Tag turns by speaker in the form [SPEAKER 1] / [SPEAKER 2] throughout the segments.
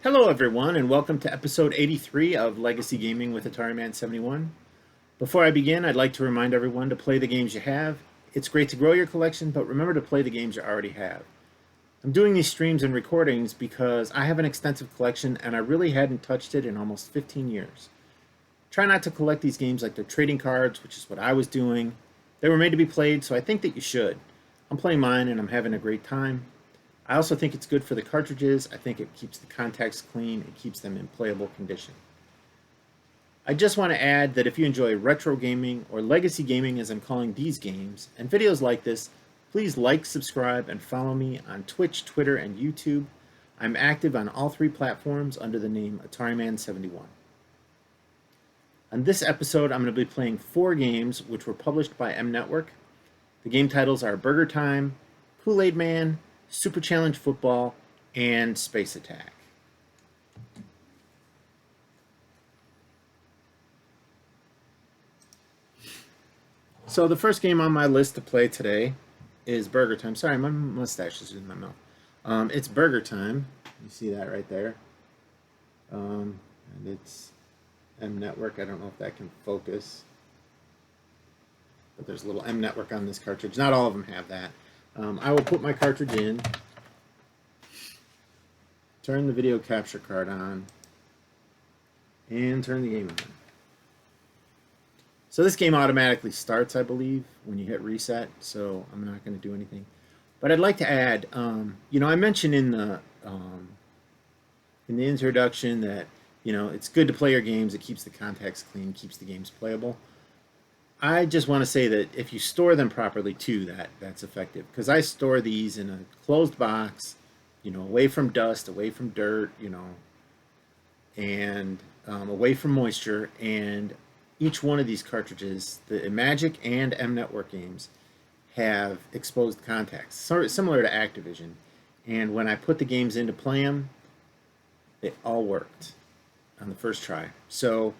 [SPEAKER 1] Hello everyone and welcome to episode 83 of Legacy Gaming with Atari Man 71. Before I begin, I'd like to remind everyone to play the games you have. It's great to grow your collection, but remember to play the games you already have. I'm doing these streams and recordings because I have an extensive collection and I really hadn't touched it in almost 15 years. Try not to collect these games like they're trading cards, which is what I was doing. They were made to be played, so I think that you should. I'm playing mine and I'm having a great time. I also think it's good for the cartridges. I think it keeps the contacts clean. It keeps them in playable condition. I just want to add that if you enjoy retro gaming or legacy gaming as I'm calling these games, and videos like this, please like, subscribe, and follow me on Twitch, Twitter, and YouTube. I'm active on all three platforms under the name AtariMan71. On this episode, I'm going to be playing 4 games which were published by M Network. The game titles are BurgerTime, Kool-Aid Man, Super Challenge Football, and Space Attack. So the first game on my list to play today is BurgerTime. Sorry, my mustache is in my mouth. It's BurgerTime. You see that right there. And it's M Network. I don't know if that can focus. But there's a little M Network on this cartridge. Not all of them have that. I will put my cartridge in, turn the video capture card on, and turn the game on. So this game automatically starts, I believe, when you hit reset, so I'm not going to do anything. But I'd like to add, I mentioned in the introduction that, it's good to play your games. It keeps the contacts clean, keeps the games playable. I just want to say that if you store them properly too, that's effective. Because I store these in a closed box, away from dust, away from dirt, and away from moisture. And each one of these cartridges, the Magic and M Network games, have exposed contacts, similar to Activision. And when I put the games in to play them, they all worked on the first try. So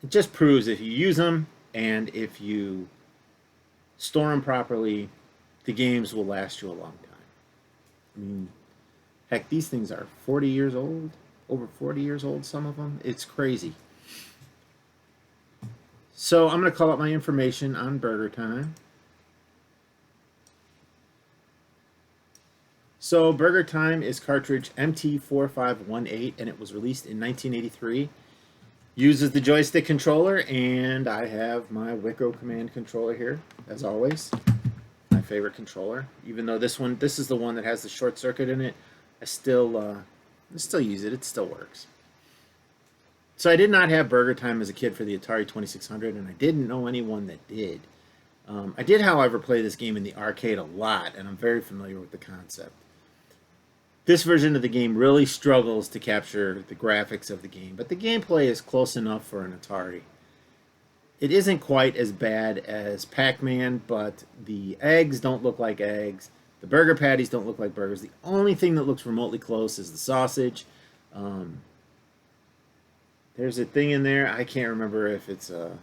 [SPEAKER 1] it just proves if you use them, and if you store them properly, the games will last you a long time. I mean, heck, these things are 40 years old, over 40 years old, some of them. It's crazy. So I'm going to call up my information on BurgerTime. So BurgerTime is cartridge MT4518, and it was released in 1983. Uses the joystick controller, and I have my Wiko command controller here, as always. My favorite controller. Even though this is the one that has the short circuit in it, I still use it. It still works. So I did not have BurgerTime as a kid for the Atari 2600, and I didn't know anyone that did. I did, however, play this game in the arcade a lot, and I'm very familiar with the concept. This version of the game really struggles to capture the graphics of the game, but the gameplay is close enough for an Atari. It isn't quite as bad as Pac-Man, but the eggs don't look like eggs. The burger patties don't look like burgers. The only thing that looks remotely close is the sausage. There's a thing in there. I can't remember if it's a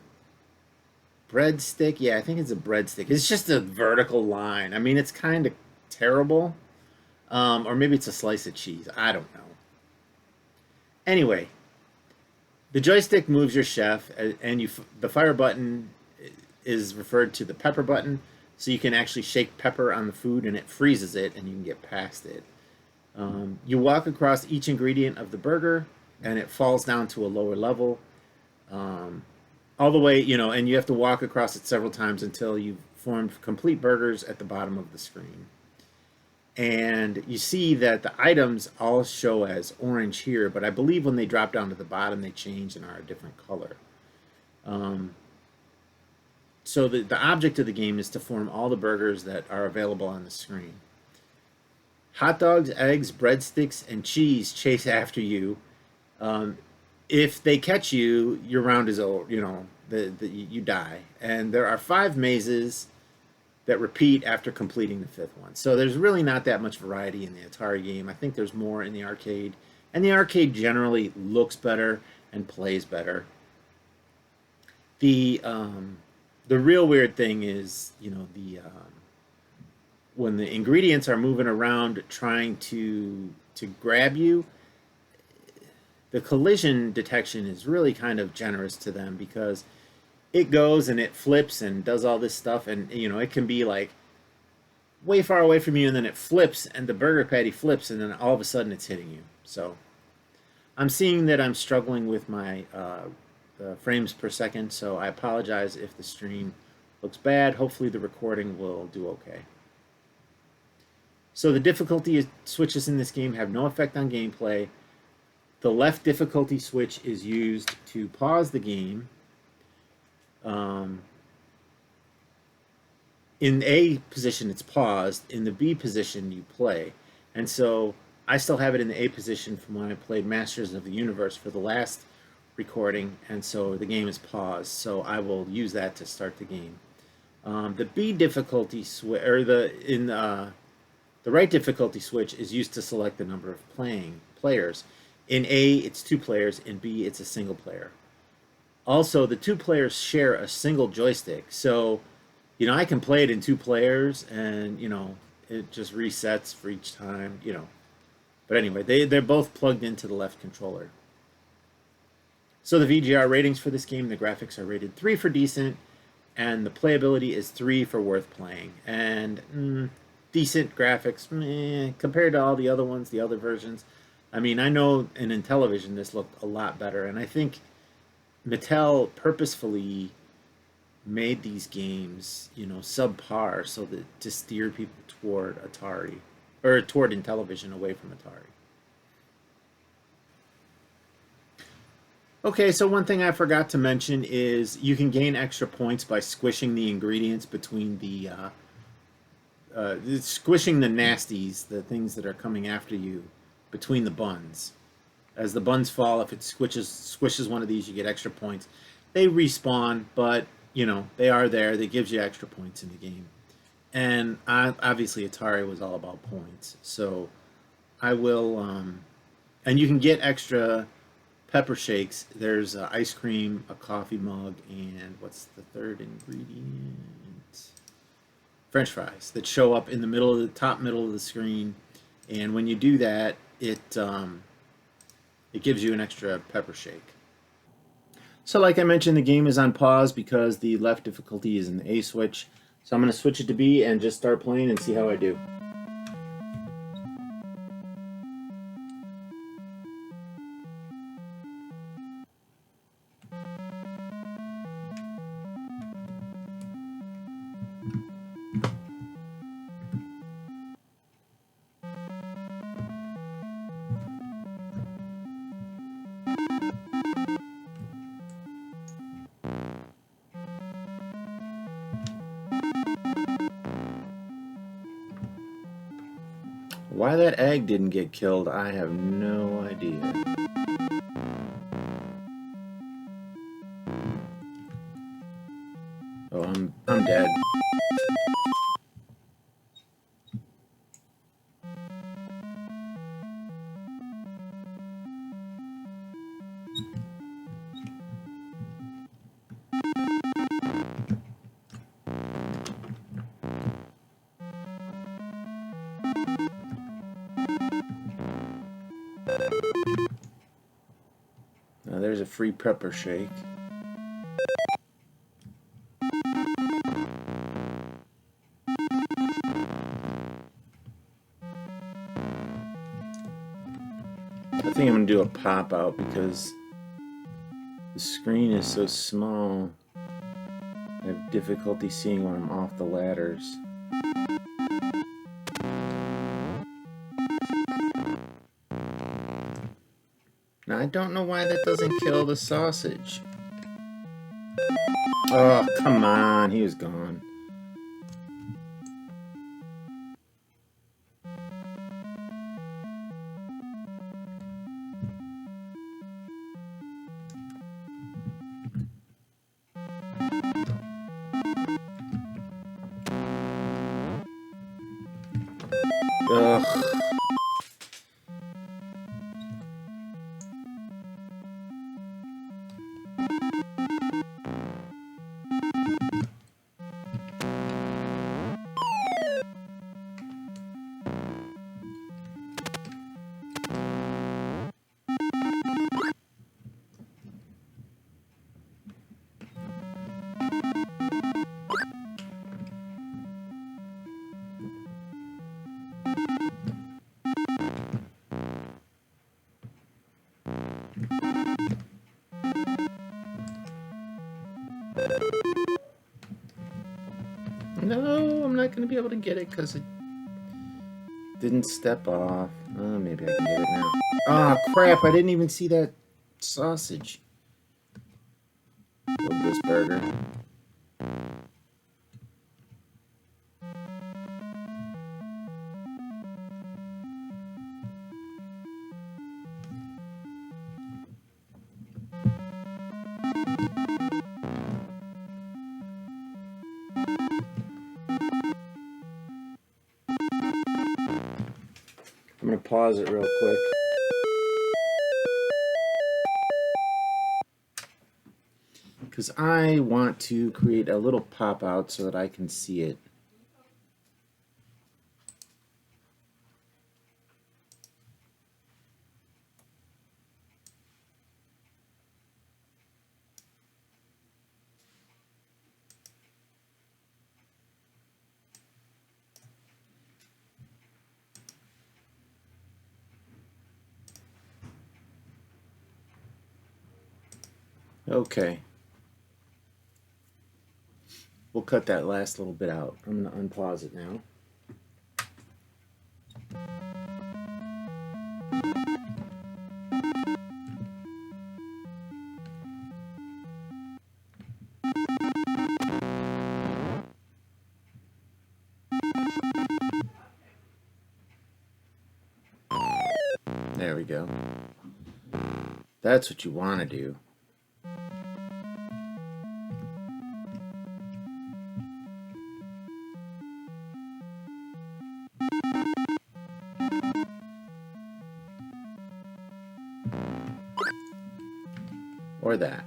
[SPEAKER 1] breadstick. Yeah, I think it's a breadstick. It's just a vertical line. I mean, it's kind of terrible. Or maybe it's a slice of cheese. I don't know. Anyway, the joystick moves your chef, and the fire button is referred to the pepper button, so you can actually shake pepper on the food, and it freezes it, and you can get past it. You walk across each ingredient of the burger, and it falls down to a lower level. All the way, and you have to walk across it several times until you've formed complete burgers at the bottom of the screen. And you see that the items all show as orange here, but I believe when they drop down to the bottom, they change and are a different color. So the object of the game is to form all the burgers that are available on the screen. Hot dogs, eggs, breadsticks, and cheese chase after you. If they catch you, your round is over. You die. And there are 5 mazes that repeat after completing the 5th one. So there's really not that much variety in the Atari game. I think there's more in the arcade. And the arcade generally looks better and plays better. The real weird thing is, when the ingredients are moving around trying to grab you, the collision detection is really kind of generous to them because it goes and it flips and does all this stuff, and it can be like way far away from you, and then it flips, and the burger patty flips, and then all of a sudden it's hitting you. So I'm seeing that I'm struggling with my frames per second, so I apologize if the stream looks bad. Hopefully the recording will do okay. So the difficulty switches in this game have no effect on gameplay. The left difficulty switch is used to pause the game. In A position, it's paused. In the B position, you play. And so I still have it in the A position from when I played Masters of the Universe for the last recording, and so the game is paused. So I will use that to start the game. The B difficulty switch, or the right difficulty switch, is used to select the number of players. In A, it's 2 players. In B, it's a single player. Also, the 2 players share a single joystick, so I can play it in 2 players, and it just resets for each time. But anyway, they're both plugged into the left controller. So the VGR ratings for this game, the graphics are rated 3 for decent, and the playability is 3 for worth playing. And decent graphics compared to all the other ones, the other versions. I mean, I know in Intellivision this looked a lot better, and I think Mattel purposefully made these games, subpar, so that to steer people toward Atari, or toward Intellivision, away from Atari. Okay, so one thing I forgot to mention is you can gain extra points by squishing the ingredients between squishing the nasties, the things that are coming after you, between the buns. As the buns fall, if it squishes one of these, you get extra points. They respawn, but they are there. That gives you extra points in the game. And obviously Atari was all about points. So I will, and you can get extra pepper shakes. There's ice cream, a coffee mug, and what's the third ingredient? French fries that show up in the top middle of the screen. And when you do that, it gives you an extra pepper shake. So like I mentioned, the game is on pause because the left difficulty is in the A switch. So I'm going to switch it to B and just start playing and see how I do. Why that egg didn't get killed, I have no idea. Oh, I'm dead. Now there's a free pepper shake. I think I'm going to do a pop out because the screen is so small. I have difficulty seeing when I'm off the ladders. Now I don't know why that doesn't kill the sausage. Oh, come on, he was gone. Ugh. No, I'm not going to be able to get it because it didn't step off. Oh, maybe I can get it now. Ah, oh, crap. I didn't even see that sausage. Build this burger. I'm going to pause it real quick. Because I want to create a little pop-out so that I can see it. Okay. We'll cut that last little bit out. I'm going to unpause it now. There we go. That's what you want to do. Or that.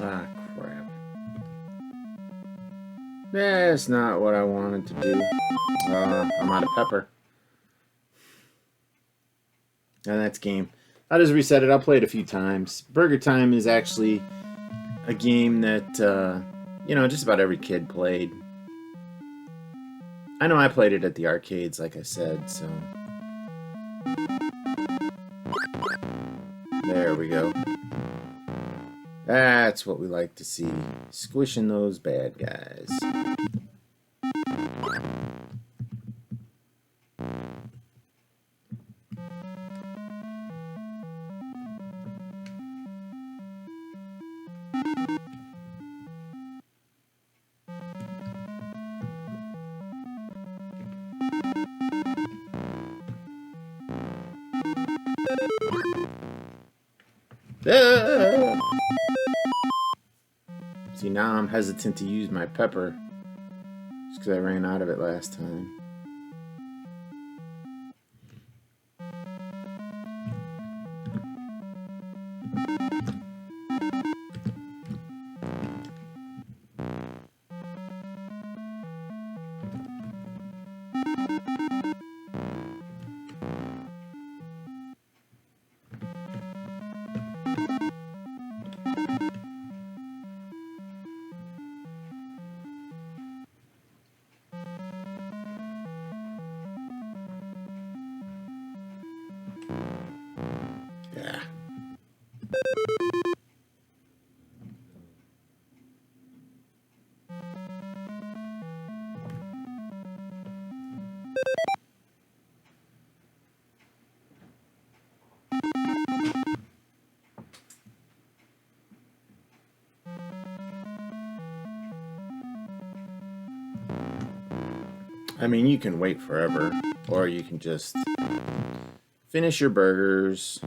[SPEAKER 1] Ah, crap. That's not what I wanted to do. I'm out of pepper. And that's game. I'll just reset it. I'll play it a few times. BurgerTime is actually a game that, just about every kid played. I know I played it at the arcades, like I said, so. There we go. That's what we like to see. Squishing those bad guys. Ah! See, now I'm hesitant to use my pepper just because I ran out of it last time. Yeah. I mean, you can wait forever, or you can just finish your burgers.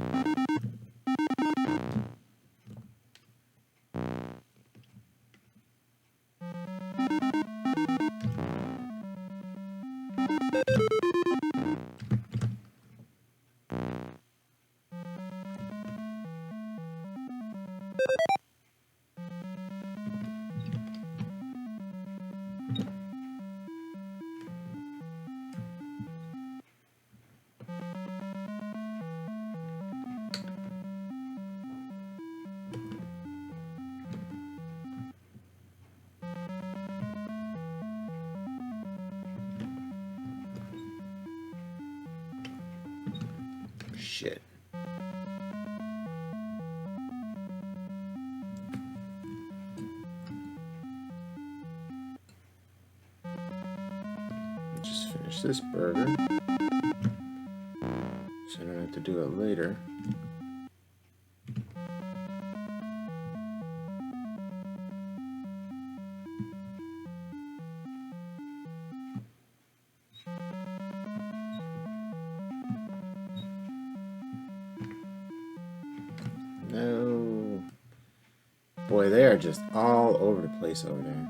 [SPEAKER 1] shit. Just finish this burger, so I don't have to do it later. No. Boy, they are just all over the place over there.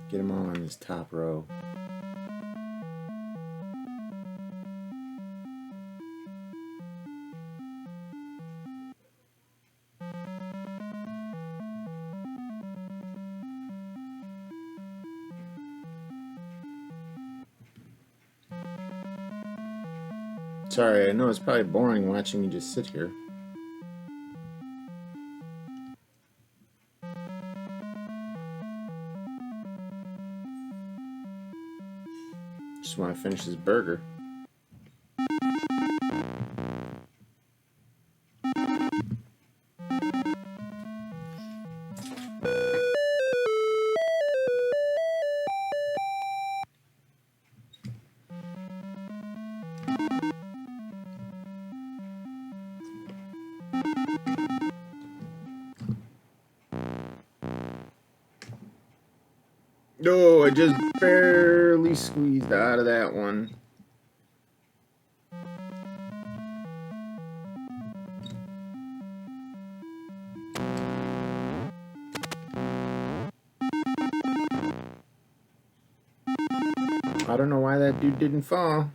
[SPEAKER 1] Get them all on this top row. Sorry, I know it's probably boring watching you just sit here. Just want to finish this burger. No, I just barely squeezed out of that one. I don't know why that dude didn't fall.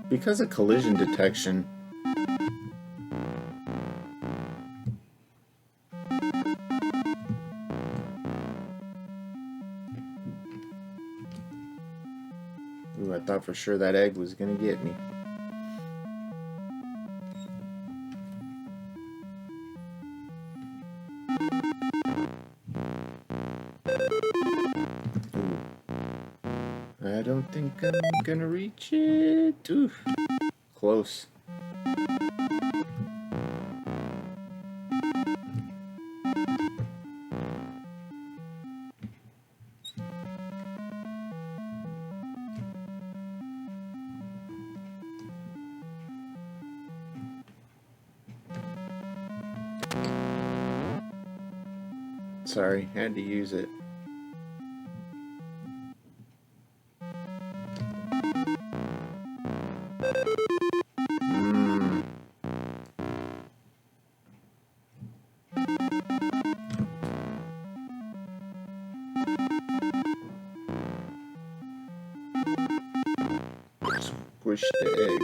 [SPEAKER 1] Because of collision detection, ooh, I thought for sure that egg was gonna get me. Ooh. I don't think I'm gonna reach it. Ooh, close. Sorry, had to use it. Squish the egg.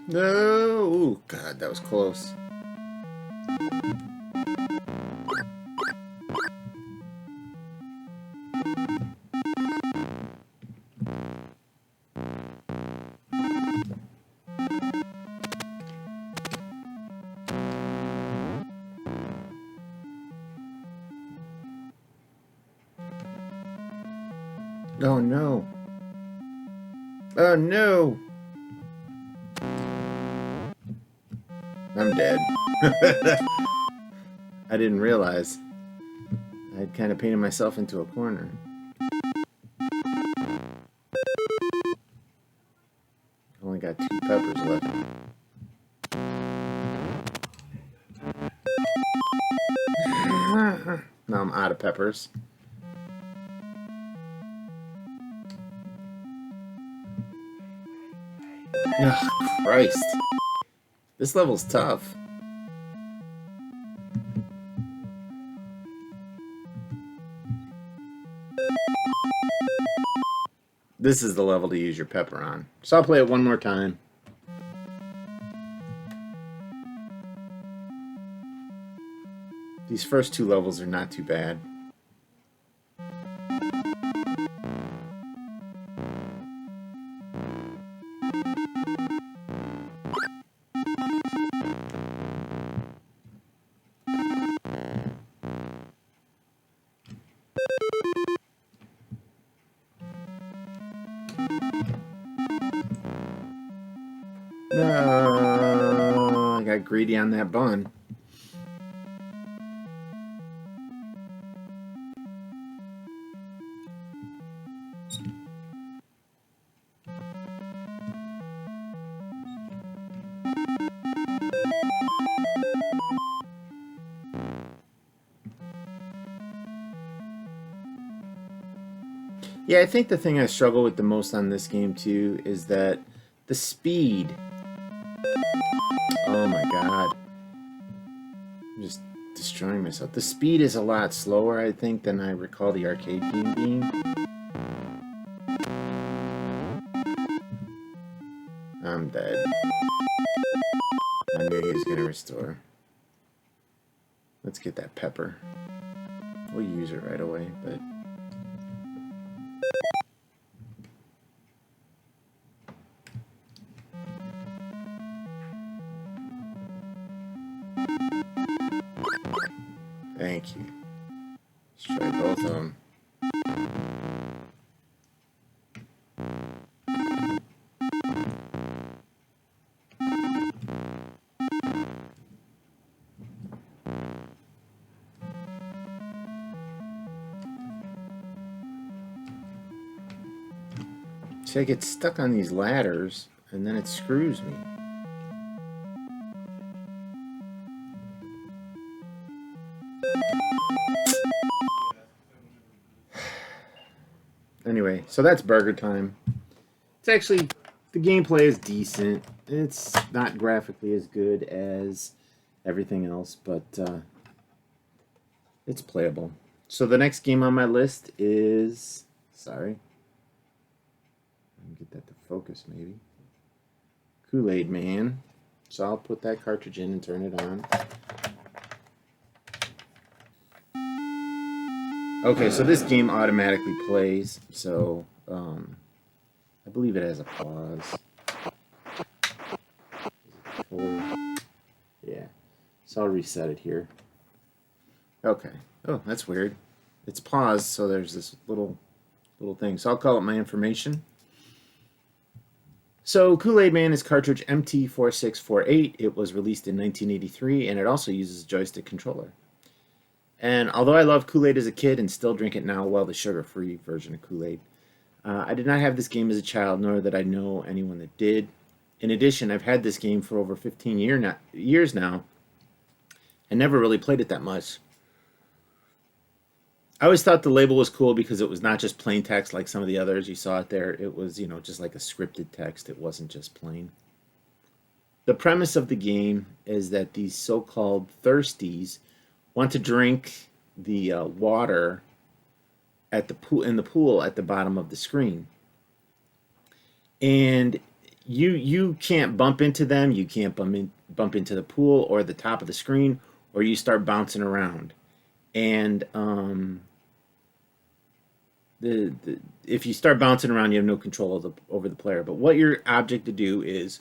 [SPEAKER 1] No! Ooh, God, that was close. Oh no. Oh no! I'm dead. I didn't realize. I'd kind of painted myself into a corner. Only got 2 peppers left. peppers. Ugh, Christ. This level's tough. This is the level to use your pepper on. So I'll play it one more time. These first two levels are not too bad. No, I got greedy on that bun. Yeah, I think the thing I struggle with the most on this game too is that the speed. Oh my god. I'm just destroying myself. The speed is a lot slower, I think, than I recall the arcade game being. I'm dead. I knew he was going to restore. Let's get that pepper. We'll use it right away, but... Thank you. Let's try both of them. See, I get stuck on these ladders, and then it screws me. Anyway, so that's BurgerTime. It's actually, the gameplay is decent. It's not graphically as good as everything else, but it's playable. So the next game on my list is, sorry, let me get that to focus maybe. Kool-Aid Man. So I'll put that cartridge in and turn it on. Okay, so this game automatically plays, so I believe it has a pause. Yeah, so I'll reset it here. Okay. Oh, that's weird. It's paused, so there's this little thing. So I'll call it my information. So Kool-Aid Man is cartridge MT4648. It was released in 1983, and it also uses a joystick controller. And although I loved Kool-Aid as a kid and still drink it now, well, the sugar-free version of Kool-Aid, I did not have this game as a child, nor that I know anyone that did. In addition, I've had this game for over 15 years now, and never really played it that much. I always thought the label was cool because it was not just plain text like some of the others you saw it there. It was, you know, just like a scripted text. It wasn't just plain. The premise of the game is that these so-called thirsties want to drink the water at the pool, in the pool at the bottom of the screen, and you can't bump into them. You can't bump into the pool or the top of the screen, or you start bouncing around. And if you start bouncing around, you have no control over the player. But what your object to do is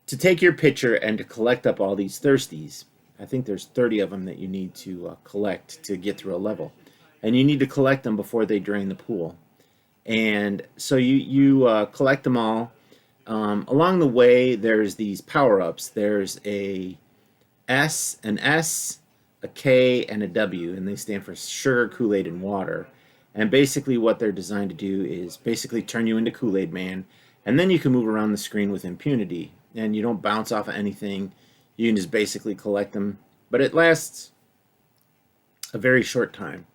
[SPEAKER 1] to take your picture and to collect up all these thirsties. I think there's 30 of them that you need to collect to get through a level. And you need to collect them before they drain the pool. And so you collect them all. Along the way, there's these power-ups. There's a S, a K, and a W, and they stand for sugar, Kool-Aid, and water. And basically what they're designed to do is basically turn you into Kool-Aid Man, and then you can move around the screen with impunity. And you don't bounce off of anything. You can just basically collect them. But it lasts a very short time.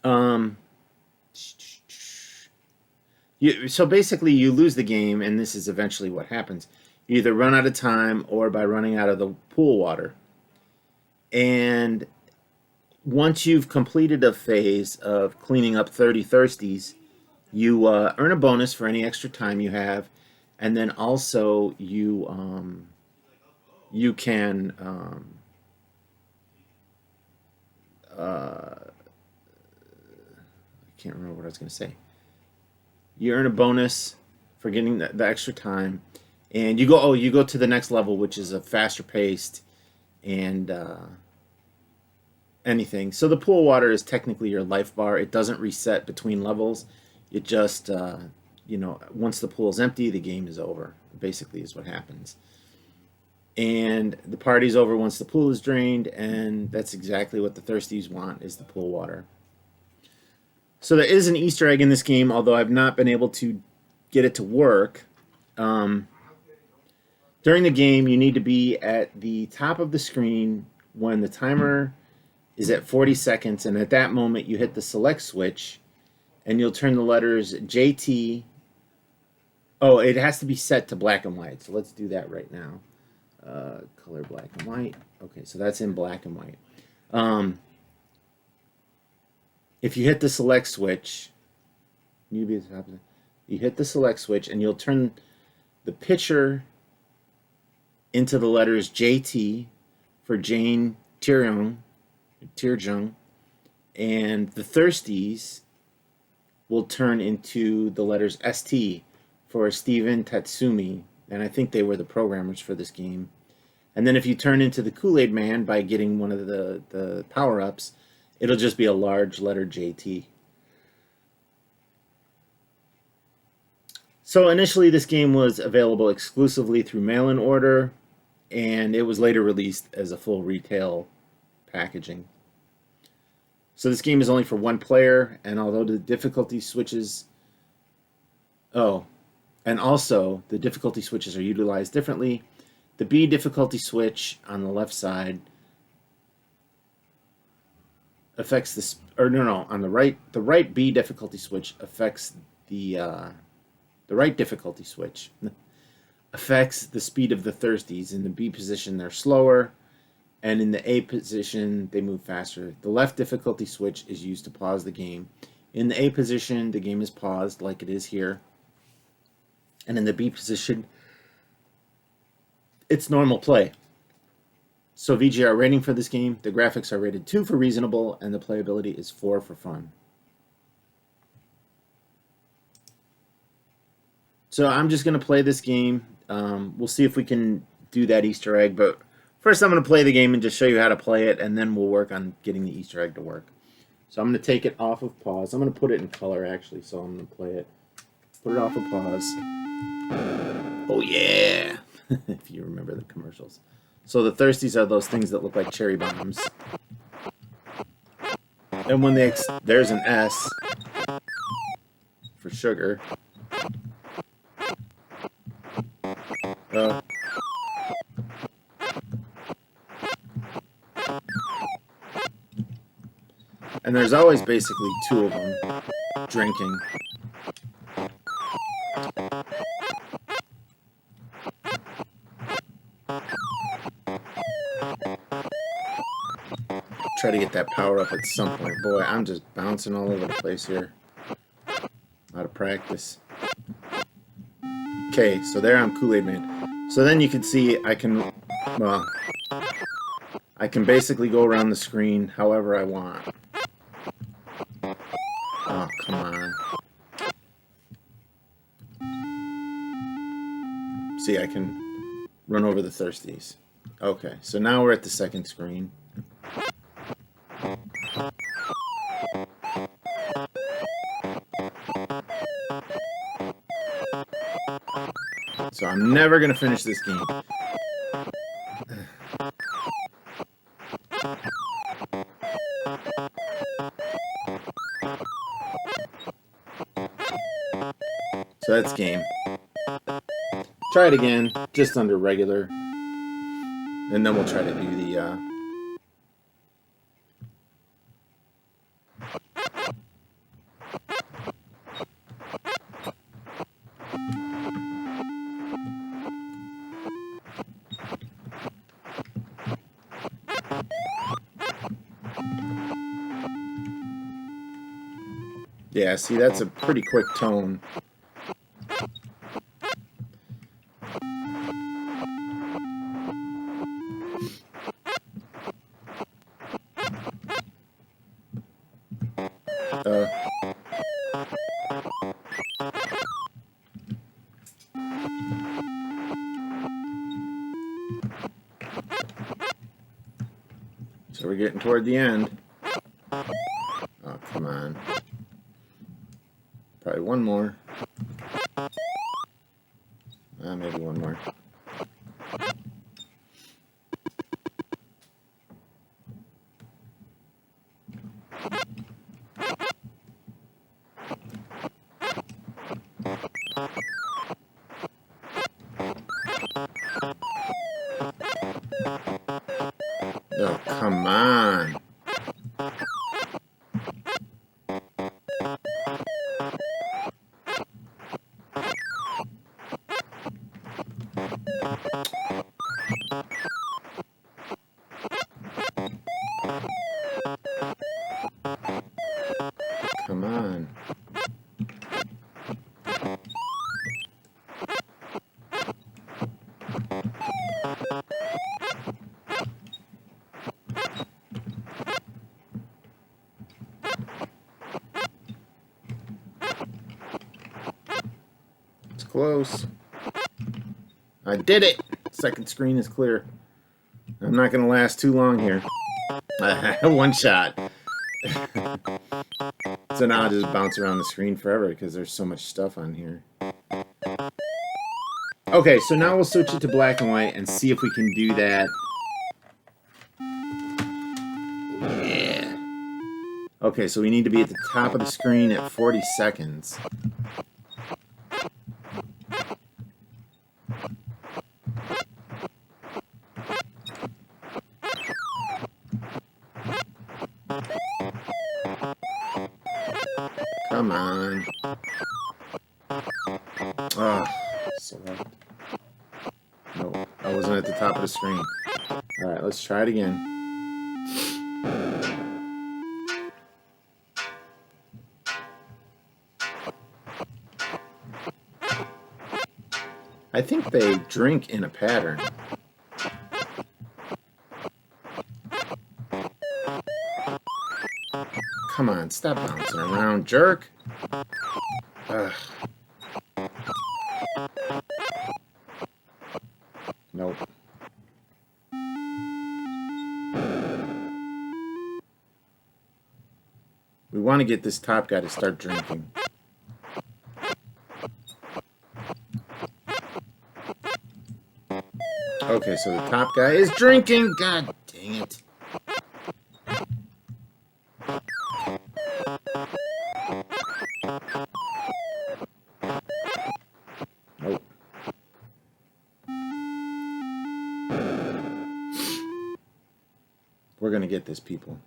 [SPEAKER 1] So basically you lose the game, and this is eventually what happens. You either run out of time or by running out of the pool water. And once you've completed a phase of cleaning up 30 thirsties, you earn a bonus for any extra time you have, and then also you can I can't remember what I was going to say. You earn a bonus for getting the extra time, and you go to the next level, which is a faster paced and anything. So the pool water is technically your life bar. It doesn't reset between levels. It just once the pool is empty, the game is over. Basically, is what happens. And the party's over once the pool is drained, and that's exactly what the thirsties want, is the pool water. So there is an Easter egg in this game, although I've not been able to get it to work. During the game, you need to be at the top of the screen when the timer is at 40 seconds, and at that moment you hit the select switch, and you'll turn the letters JT. Oh, it has to be set to black and white, so let's do that right now. Color black and white. Okay, so that's in black and white. If you hit the select switch, you hit the select switch, and you'll turn the picture into the letters JT for Jane Tirjung, and the thirsties will turn into the letters ST for Steven Tatsumi, and I think they were the programmers for this game. And then if you turn into the Kool-Aid Man by getting one of the power-ups, it'll just be a large letter JT. So initially this game was available exclusively through mail-in order, and it was later released as a full retail packaging. So this game is only for one player, and although the difficulty switches... Oh, and also the difficulty switches are utilized differently. The B difficulty switch on the left side affects this, or no, on the right B difficulty switch affects the right difficulty switch affects the speed of the thirsties. In the B position, they're slower, and in the A position, they move faster. The left difficulty switch is used to pause the game. In the A position, the game is paused like it is here, and in the B position, it's normal play. So VGR rating for this game, the graphics are rated 2 for reasonable, and the playability is 4 for fun. So I'm just going to play this game. We'll see if we can do that Easter egg, but first I'm going to play the game and just show you how to play it, and then we'll work on getting the Easter egg to work. So I'm going to take it off of pause. I'm going to put it in color, actually, so I'm going to play it. Put it off of pause. Oh, yeah! If you remember the commercials. So the thirsties are those things that look like cherry bombs. And when there's an S for sugar. And there's always basically 2 of them drinking. Try to get that power up at some point. Boy, I'm just bouncing all over the place here. Out of practice. Okay, so there I'm Kool-Aid Man. So then you can see I can basically go around the screen however I want. Oh, come on. See, I can run over the thirsties. Okay, so now we're at the second screen. So I'm never going to finish this game. So that's game. Try it again, just under regular. And then we'll try to do Yeah, see, that's a pretty quick tone. So we're getting toward the end. Oh, come on. Probably one more. Maybe one more. Oh, come on. Come on. It's close. I did it! Second screen is clear. I'm not going to last too long here. One shot. So now I'll just bounce around the screen forever because there's so much stuff on here. Okay, so now we'll switch it to black and white and see if we can do that. Yeah. Okay, so we need to be at the top of the screen at 40 seconds. Come on. Oh, select. No, I wasn't at the top of the screen. Alright, let's try it again. I think they drink in a pattern. Come on, stop bouncing around, jerk. Ugh. Nope. We want to get this top guy to start drinking. Okay, so the top guy is drinking. God dang it. Nope. We're going to get this, people.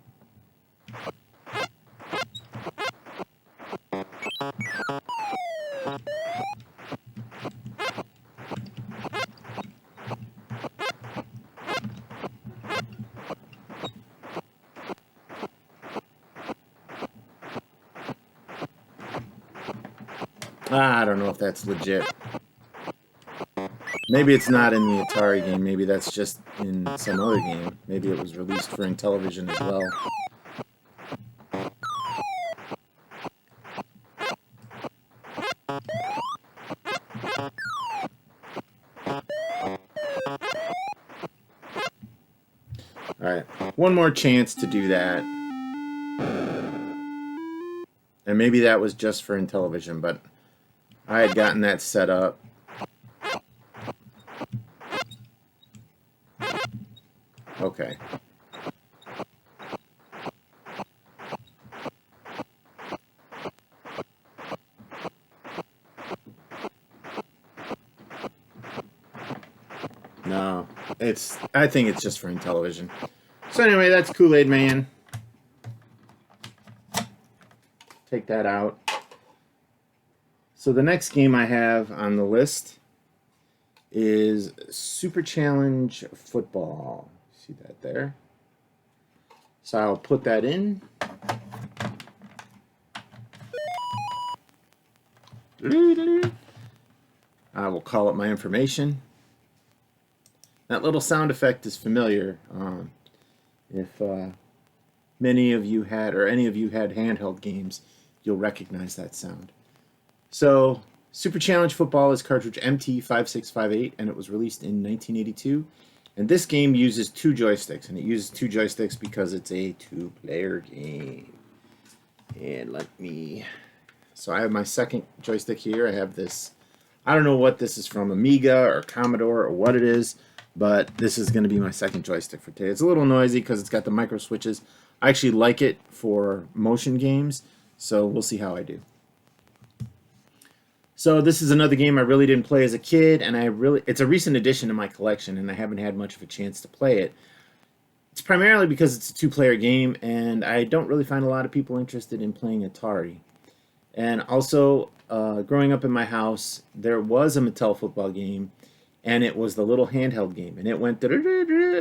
[SPEAKER 1] I don't know if that's legit. Maybe it's not in the Atari game. Maybe that's just in some other game. Maybe it was released for Intellivision as well. Alright, one more chance to do that. And maybe that was just for Intellivision, but I had gotten that set up. Okay. No, I think it's just for Intellivision. So anyway, that's Kool-Aid Man. Take that out. So the next game I have on the list is Super Challenge Football. See that there? So I'll put that in. I will call up my information. That little sound effect is familiar. If many of you had, or any of you had handheld games, you'll recognize that sound. So, Super Challenge Football is cartridge MT5658, and it was released in 1982. And this game uses two joysticks, and it uses two joysticks because it's a two-player game. And so I have my second joystick here. I have this, I don't know what this is from, Amiga or Commodore or what it is, but this is going to be my second joystick for today. It's a little noisy because it's got the micro switches. I actually like it for motion games, so we'll see how I do. So this is another game I really didn't play as a kid, and it's a recent addition to my collection, and I haven't had much of a chance to play it. It's primarily because it's a two-player game, and I don't really find a lot of people interested in playing Atari. And also, growing up in my house, there was a Mattel football game, and it was the little handheld game, and it went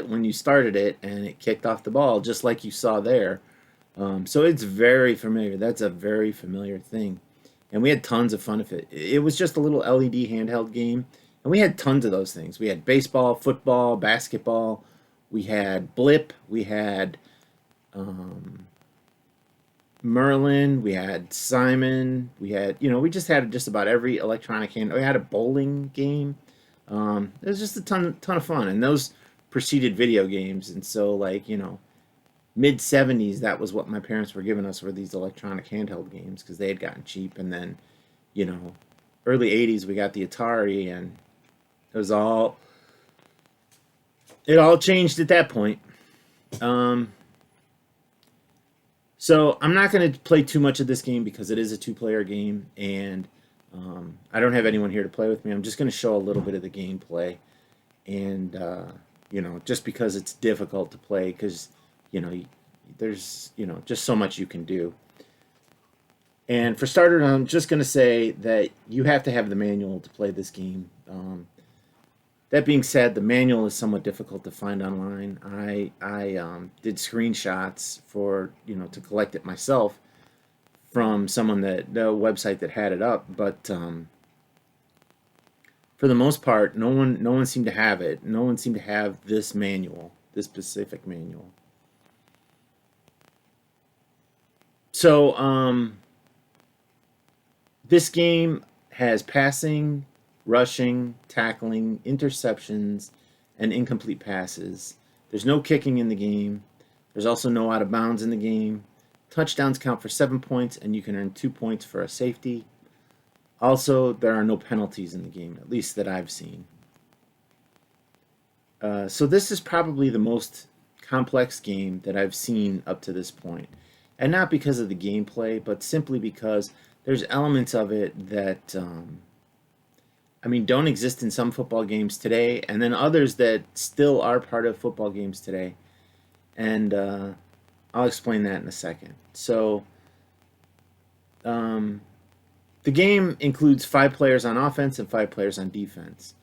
[SPEAKER 1] when you started it, and it kicked off the ball, just like you saw there. So it's very familiar. That's a very familiar thing. And we had tons of fun with it. It was just a little LED handheld game, and we had tons of those things. We had baseball, football, basketball. We had Blip. We had Merlin. We had Simon. We had, we just had just about every electronic hand. We had a bowling game. It was just a ton of fun, and those preceded video games. And so, like, mid 70s, that was what my parents were giving us, were these electronic handheld games, because they had gotten cheap. And then, early 80s, we got the Atari, and it all changed at that point. So I'm not going to play too much of this game because it is a two-player game, and I don't have anyone here to play with me. I'm just going to show a little bit of the gameplay, and just because it's difficult to play, because there's just so much you can do. And for starters, I'm just going to say that you have to have the manual to play this game. That being said, the manual is somewhat difficult to find online. I did screenshots to collect it myself from the website that had it up, but for the most part, no one seemed to have it. No one seemed to have this manual, this specific manual. So, this game has passing, rushing, tackling, interceptions, and incomplete passes. There's no kicking in the game. There's also no out of bounds in the game. Touchdowns count for 7 points, and you can earn 2 points for a safety. Also, there are no penalties in the game, at least that I've seen. So this is probably the most complex game that I've seen up to this point. And not because of the gameplay, but simply because there's elements of it that, don't exist in some football games today, and then others that still are part of football games today. And I'll explain that in a second. So, the game includes 5 players on offense and 5 players on defense.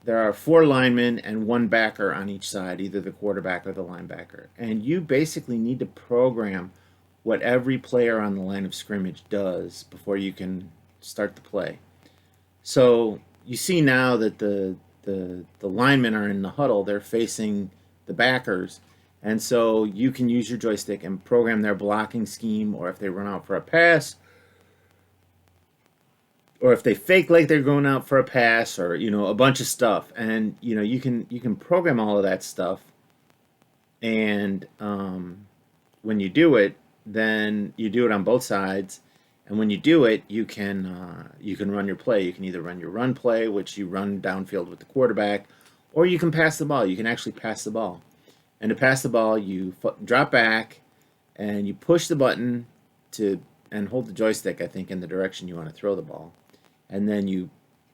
[SPEAKER 1] There are 4 linemen and 1 backer on each side, either the quarterback or the linebacker. And you basically need to program what every player on the line of scrimmage does before you can start the play. So you see now that the linemen are in the huddle. They're facing the backers. And so you can use your joystick and program their blocking scheme, or if they run out for a pass, or if they fake like they're going out for a pass, or a bunch of stuff. And you can program all of that stuff, and when you do it, then you do it on both sides. And when you do it, you can run your play. You can either run your run play, which you run downfield with the quarterback, or you can pass the ball. You can actually pass the ball. And to pass the ball, you drop back and you push the button and hold the joystick, I think, in the direction you want to throw the ball. And then you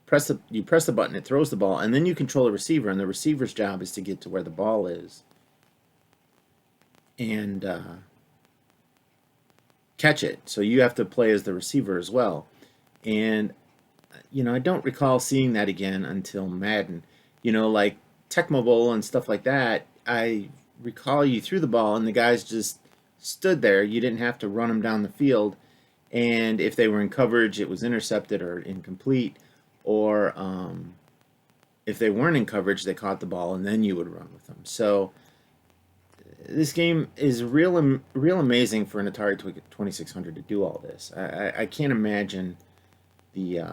[SPEAKER 1] press the button, it throws the ball, and then you control the receiver, and the receiver's job is to get to where the ball is and catch it. So you have to play as the receiver as well. And I don't recall seeing that again until Madden. Like Tecmo Bowl and stuff like that, I recall you threw the ball and the guys just stood there. You didn't have to run them down the field. And if they were in coverage, it was intercepted or incomplete. Or if they weren't in coverage, they caught the ball, and then you would run with them. So this game is real amazing for an Atari 2600 to do all this. I can't imagine the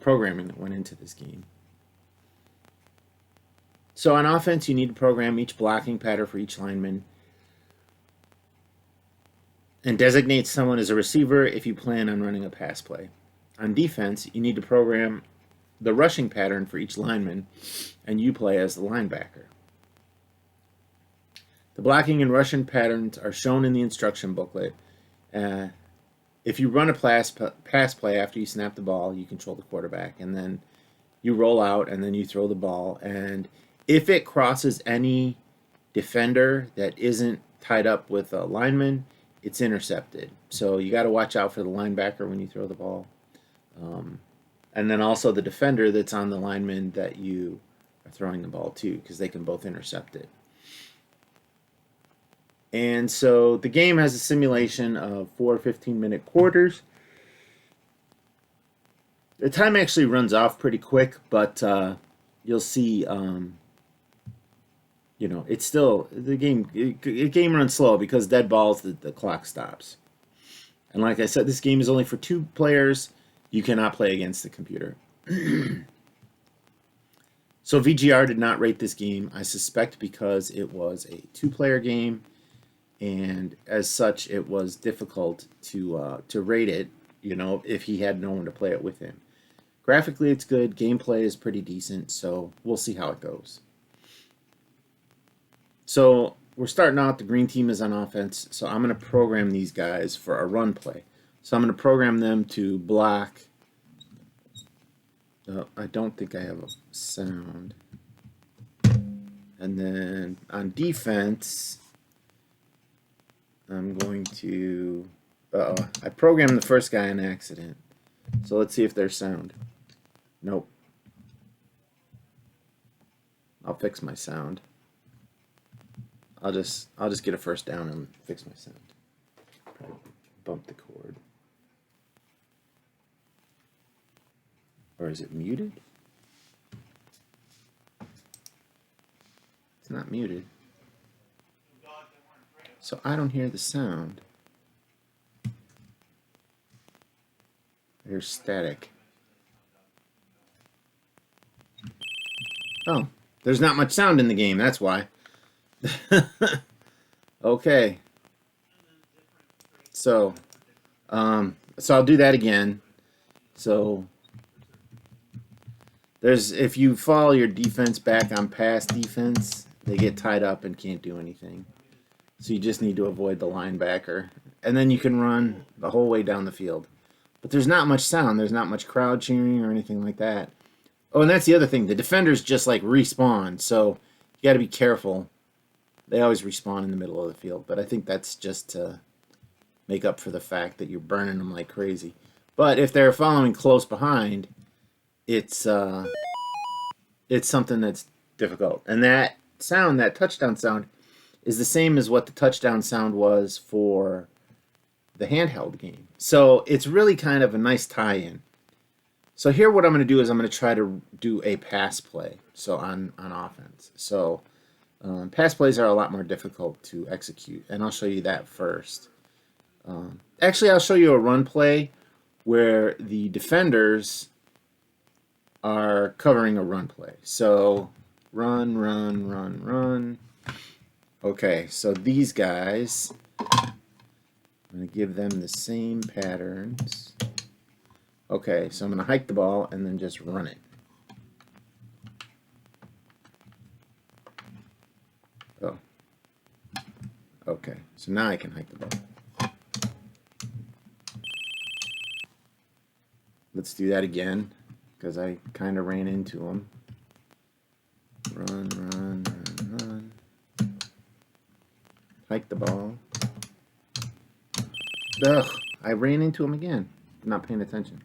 [SPEAKER 1] programming that went into this game. So on offense, you need to program each blocking pattern for each lineman and designate someone as a receiver if you plan on running a pass play. On defense, you need to program the rushing pattern for each lineman, and you play as the linebacker. The blocking and rushing patterns are shown in the instruction booklet. If you run a pass play after you snap the ball, you control the quarterback, and then you roll out, and then you throw the ball. And if it crosses any defender that isn't tied up with a lineman, it's intercepted. So you got to watch out for the linebacker when you throw the ball. And then also the defender that's on the lineman that you are throwing the ball to, because they can both intercept it. And so the game has a simulation of 4 15-minute quarters. The time actually runs off pretty quick, but you'll see, it's still, the game runs slow because dead balls, the clock stops. And like I said, this game is only for 2 players. You cannot play against the computer. So VGR did not rate this game, I suspect because it was a 2-player game, and as such, it was difficult to rate it, if he had no one to play it with him. Graphically, it's good. Gameplay is pretty decent, so we'll see how it goes. So we're starting out. The green team is on offense, so I'm going to program these guys for a run play. So I'm going to program them to block. I don't think I have a sound. And then on defense, I'm going to... I programmed the first guy on accident. So let's see if there's sound. Nope. I'll fix my sound. I'll just get a first down and fix my sound. Probably bump the cord. Or is it muted? It's not muted. So I don't hear the sound. There's static. Oh, there's not much sound in the game, that's why. Okay. So I'll do that again. So if you follow your defense back on pass defense, they get tied up and can't do anything. So you just need to avoid the linebacker. And then you can run the whole way down the field. But there's not much sound. There's not much crowd cheering or anything like that. Oh, and that's the other thing. The defenders just like respawn. So you got to be careful. They always respawn in the middle of the field. But I think that's just to make up for the fact that you're burning them like crazy. But if they're following close behind, it's something that's difficult. And that sound, that touchdown sound, is the same as what the touchdown sound was for the handheld game. So it's really kind of a nice tie-in. So here what I'm going to do is I'm going to try to do a pass play, so on offense. So pass plays are a lot more difficult to execute, and I'll show you that first. Actually, I'll show you a run play where the defenders are covering a run play. So run, run, run, run. Okay, so these guys, I'm going to give them the same patterns. Okay, so I'm going to hike the ball and then just run it. Oh. Okay, so now I can hike the ball. Let's do that again, because I kind of ran into them. Run, run, run, run. Hike the ball. Ugh, I ran into him again. Not paying attention.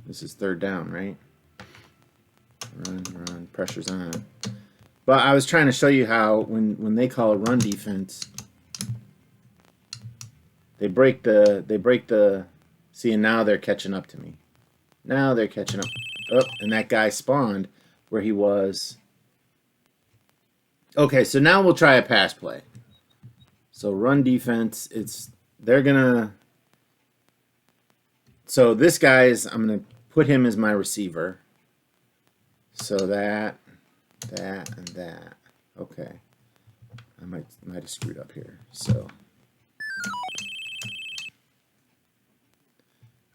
[SPEAKER 1] This is third down, right? Run, run, pressure's on. But I was trying to show you how when they call a run defense, They break the. See, and now they're catching up to me. Now they're catching up. Oh, and that guy spawned where he was. Okay, so now we'll try a pass play. So run defense. They're gonna. So this guy is. I'm gonna put him as my receiver. So that, and that. Okay. I might have screwed up here. So.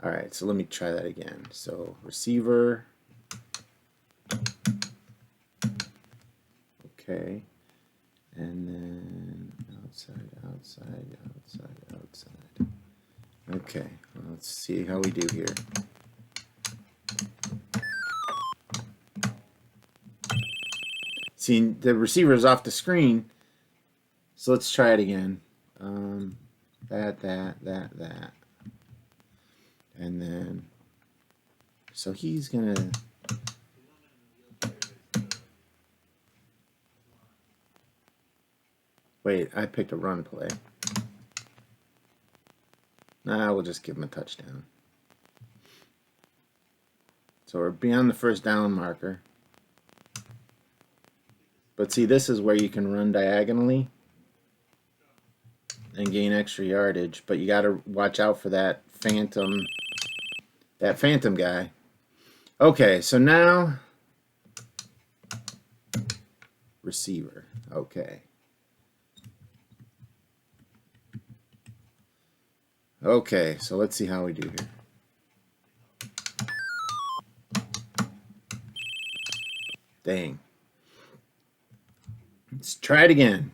[SPEAKER 1] All right, so let me try that again. So receiver. Okay. And then outside. Okay, well, let's see how we do here. See, the receiver is off the screen. So let's try it again. That. And then, so he's gonna. Wait, I picked a run play. Nah, we'll just give him a touchdown. So we're beyond the first down marker. But see, this is where you can run diagonally and gain extra yardage. But you got to watch out for that phantom guy. Okay, so now receiver. Okay. Okay, so let's see how we do here. Dang. Let's try it again.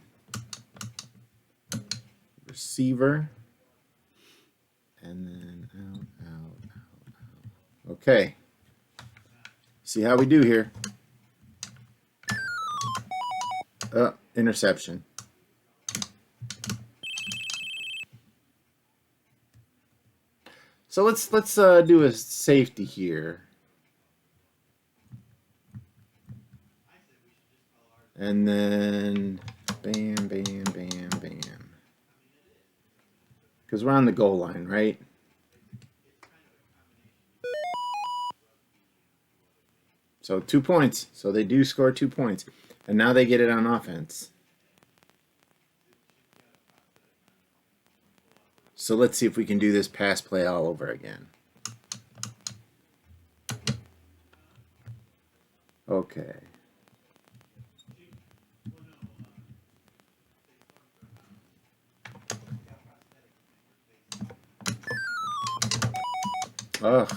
[SPEAKER 1] Receiver. And then out. Okay. See how we do here. Interception. So let's do a safety here. And then bam. Because we're on the goal line, right? So 2 points. So they do score 2 points. And now they get it on offense. So let's see if we can do this pass play all over again. Okay. Ugh.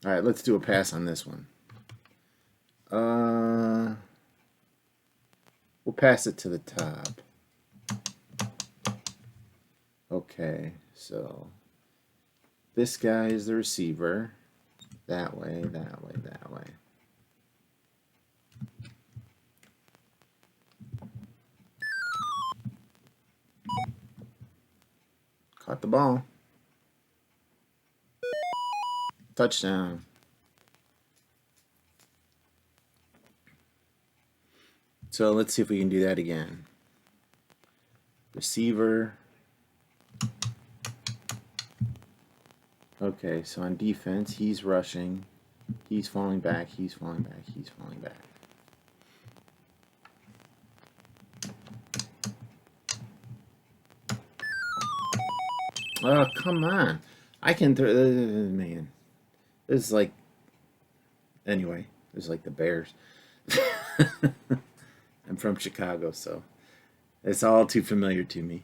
[SPEAKER 1] All right, let's do a pass on this one. We'll pass it to the top. Okay, so this guy is the receiver. That way. Caught the ball. Touchdown. So let's see if we can do that again. Receiver. Okay, so on defense, he's rushing. He's falling back. Oh, come on. I can throw. Man. This is like. Anyway, this is like the Bears. I'm from Chicago, so it's all too familiar to me.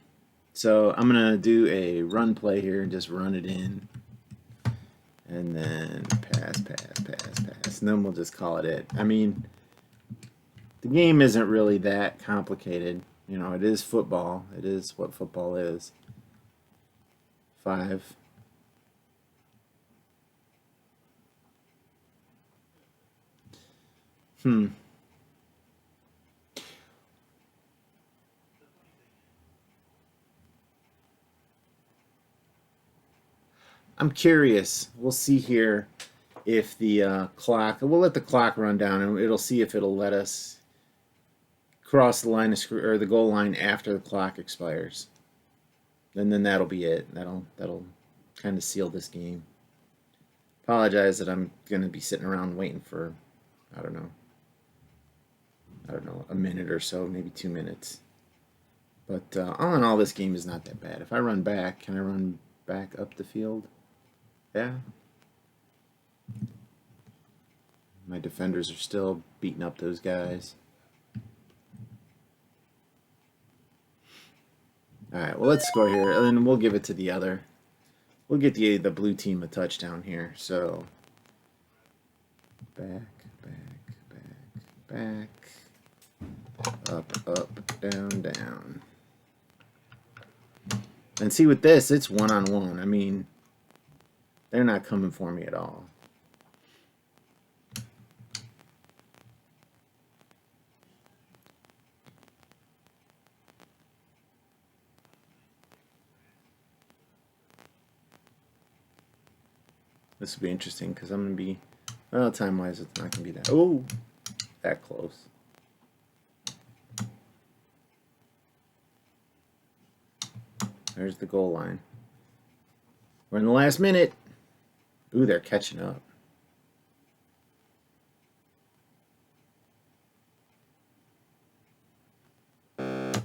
[SPEAKER 1] So I'm going to do a run play here and just run it in. And then pass. And then we'll just call it. I mean, the game isn't really that complicated. You know, it is football. It is what football is. 5. I'm curious. We'll see here if the clock. We'll let the clock run down, and it'll see if it'll let us cross the line of or the goal line after the clock expires. And then that'll be it. That'll kind of seal this game. Apologize that I'm going to be sitting around waiting for, I don't know, a minute or so, maybe 2 minutes. But all in all, this game is not that bad. If I run back, can I run back up the field? Yeah. My defenders are still beating up those guys. All right, well, let's score here, and then we'll give it to the other. We'll get the blue team a touchdown here. So back, up, down. And see, with this, it's one-on-one. I mean, they're not coming for me at all. This will be interesting because I'm going to be, well, time-wise, it's not going to be that, oh, that close. There's the goal line. We're in the last minute. Ooh, they're catching up. And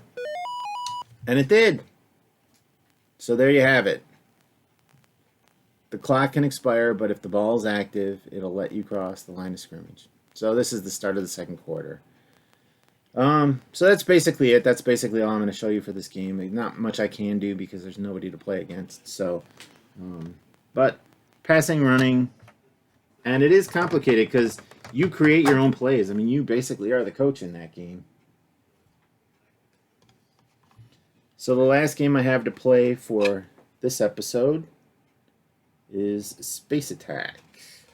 [SPEAKER 1] it did. So there you have it. The clock can expire, but if the ball is active, it'll let you cross the line of scrimmage. So this is the start of the second quarter. So that's basically it. That's basically all I'm going to show you for this game. Not much I can do because there's nobody to play against. So, but passing, running, and it is complicated because you create your own plays. I mean, you basically are the coach in that game. So the last game I have to play for this episode is Space Attack.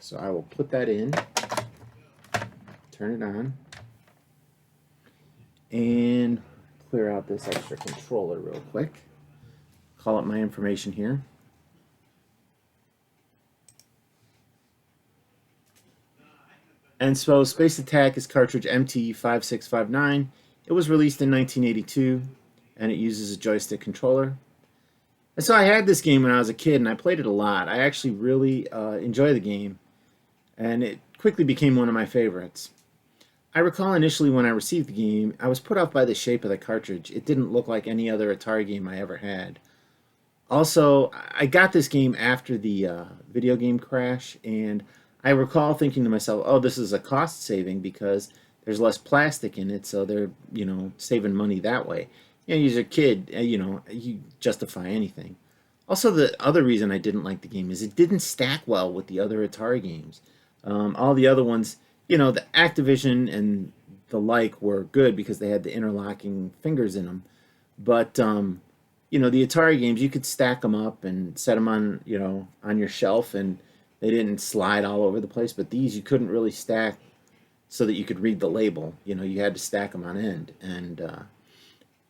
[SPEAKER 1] So I will put that in, turn it on, and clear out this extra controller real quick. Call up my information here. And so Space Attack is cartridge MT5659. It was released in 1982, and it uses a joystick controller. And so I had this game when I was a kid, and I played it a lot. I actually really enjoy the game, and it quickly became one of my favorites. I recall initially when I received the game, I was put off by the shape of the cartridge. It didn't look like any other Atari game I ever had. Also, I got this game after the video game crash, and I recall thinking to myself, oh, this is a cost saving because there's less plastic in it, so they're, saving money that way. As a kid, you justify anything. Also, the other reason I didn't like the game is it didn't stack well with the other Atari games. All the other ones, the Activision and the like were good because they had the interlocking fingers in them. But, the Atari games, you could stack them up and set them on, on your shelf, and they didn't slide all over the place. But these, you couldn't really stack so that you could read the label. You had to stack them on end. And,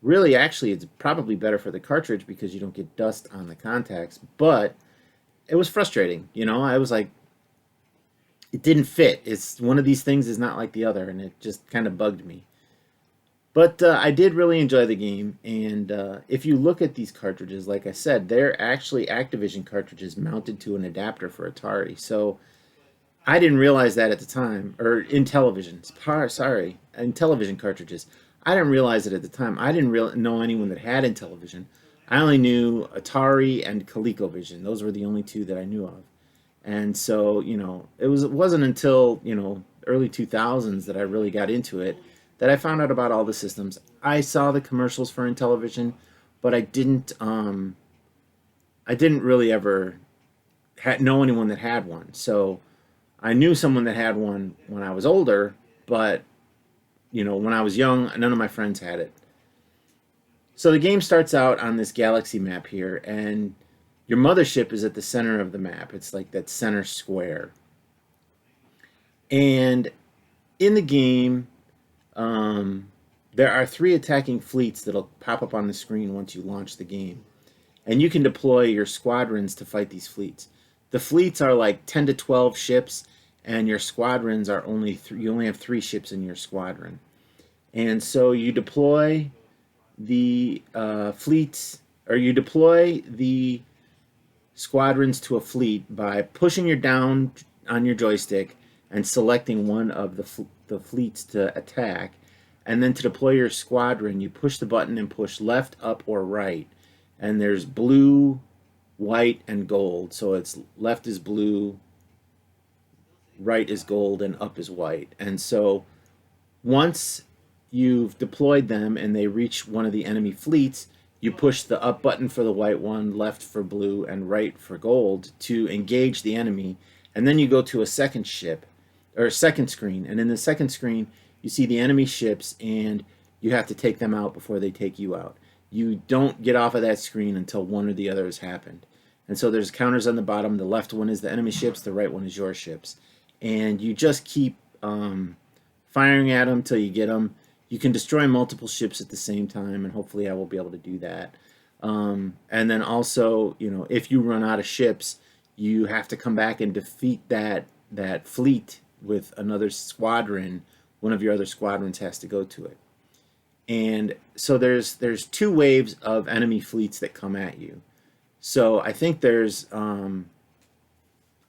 [SPEAKER 1] really, actually, it's probably better for the cartridge because you don't get dust on the contacts. But it was frustrating. I was like, it didn't fit. It's one of these things is not like the other, and it just kind of bugged me. But I did really enjoy the game. And if you look at these cartridges, like I said, they're actually Activision cartridges mounted to an adapter for Atari. So I didn't realize that at the time, or in television. Sorry, in television cartridges. I didn't realize it at the time. I didn't know anyone that had Intellivision. I only knew Atari and ColecoVision. Those were the only two that I knew of. And so, it wasn't until, early 2000s that I really got into it, that I found out about all the systems. I saw the commercials for Intellivision, but I didn't really ever know anyone that had one. So I knew someone that had one when I was older, but when I was young, none of my friends had it. So the game starts out on this galaxy map here, and your mothership is at the center of the map. It's like that center square. And in the game, there are 3 attacking fleets that'll pop up on the screen once you launch the game. And you can deploy your squadrons to fight these fleets. The fleets are like 10 to 12 ships, and your squadrons are you only have 3 ships in your squadron. And so you deploy the fleets, or you deploy the squadrons to a fleet by pushing your down on your joystick and selecting one of the fleets to attack. And then to deploy your squadron, you push the button and push left, up, or right. And there's blue, white, and gold. So it's left is blue, right is gold, and up is white. And so once you've deployed them and they reach one of the enemy fleets, you push the up button for the white one, left for blue, and right for gold to engage the enemy. And then you go to a second ship, or a second screen. And in the second screen, you see the enemy ships, and you have to take them out before they take you out. You don't get off of that screen until one or the other has happened. And so there's counters on the bottom. The left one is the enemy ships, the right one is your ships. And you just keep firing at them till you get them. You can destroy multiple ships at the same time, and hopefully I will be able to do that. And then also, if you run out of ships, you have to come back and defeat that fleet with another squadron. One of your other squadrons has to go to it. And so there's two waves of enemy fleets that come at you. So I think there's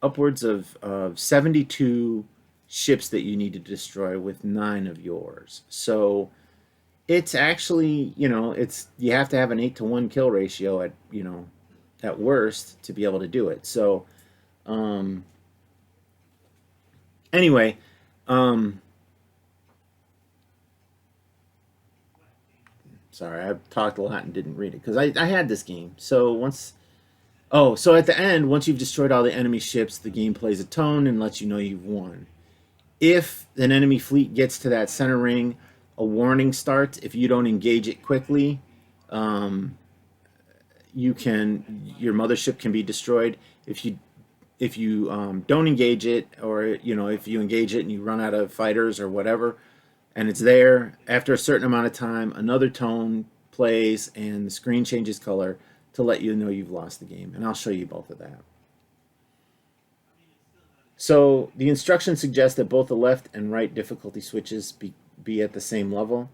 [SPEAKER 1] upwards of 72 ships that you need to destroy with 9 of yours. So it's actually, you have to have an 8-to-1 kill ratio at worst to be able to do it. So anyway, sorry, I've talked a lot and didn't read it because I had this game. So so at the end, once you've destroyed all the enemy ships, the game plays a tone and lets you know you've won. If an enemy fleet gets to that center ring, a warning starts. If you don't engage it quickly, your mothership can be destroyed. If you don't engage it, or if you engage it and you run out of fighters or whatever, and it's there, after a certain amount of time, another tone plays and the screen changes color to let you know you've lost the game. And I'll show you both of that. So the instructions suggest that both the left and right difficulty switches be at the same level.